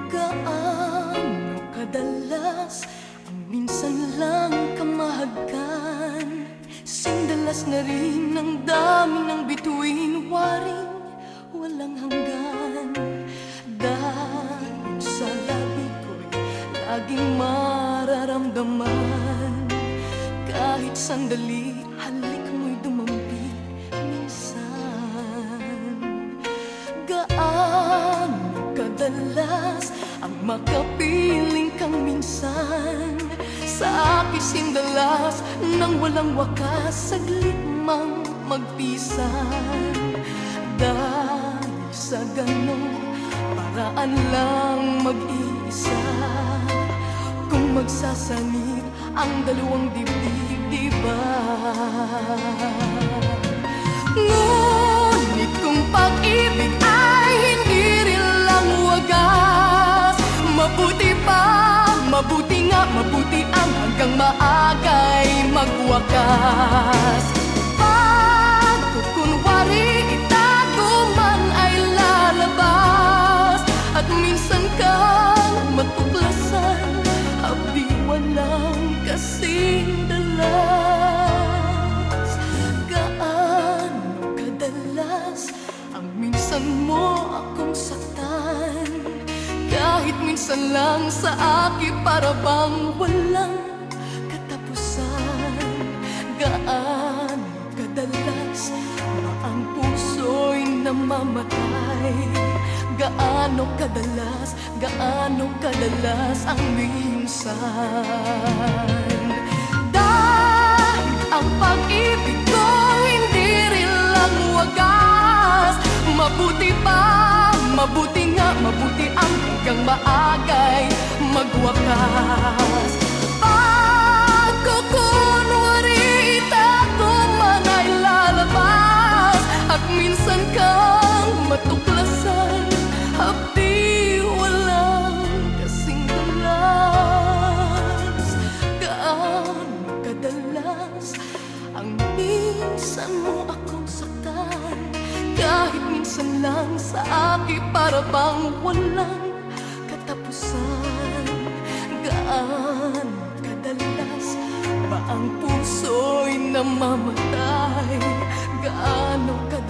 Gaano kadalas ang minsan lang kamahagkan, sindalas na rin ang dami ng bituin, waring walang hanggan. Dahil sa labi ko'y laging mararamdaman, kahit sandali halik mo'y dumampi minsan. Gaano kadalas ang makapiling kang minsan sa aking sindalas nang walang wakas, saglit mang magpisan. Dahil sa ganong paraan lang mag-iisa, kung magsasanib ang dalawang dibdib, diba? Ngunit kung pag-ibig ay hindi rin lang wagas, mabuti pa, mabuti nga, mabuti ang hanggang maagay magwakas. Pag kukunwari itago man ay lalabas, at minsan kang matuklasan, abdi walang kasing dalas. Gaano kadalas ang minsan mo akong saktan, kahit minsan lang sa akin para bang walang katapusan. Gaano kadalas ba ang puso'y namamatay? Gaano kadalas ang minsan? Dahil ang pag-ibig ko hindi rin lang wagas, mabuti pa, mabuti nga, mabuti ang hanggang maagay magwakas. Pag kukunwari itago man ay lalabas, at minsan kang matuklasan, abdi walang kasing dalas. Gaano kadalas ang minsan mo akong saktan, kahit minsan lang sa akin para bang walang katapusan. Gaano kadalas ba ang puso'y namamatay? Gaano kadalas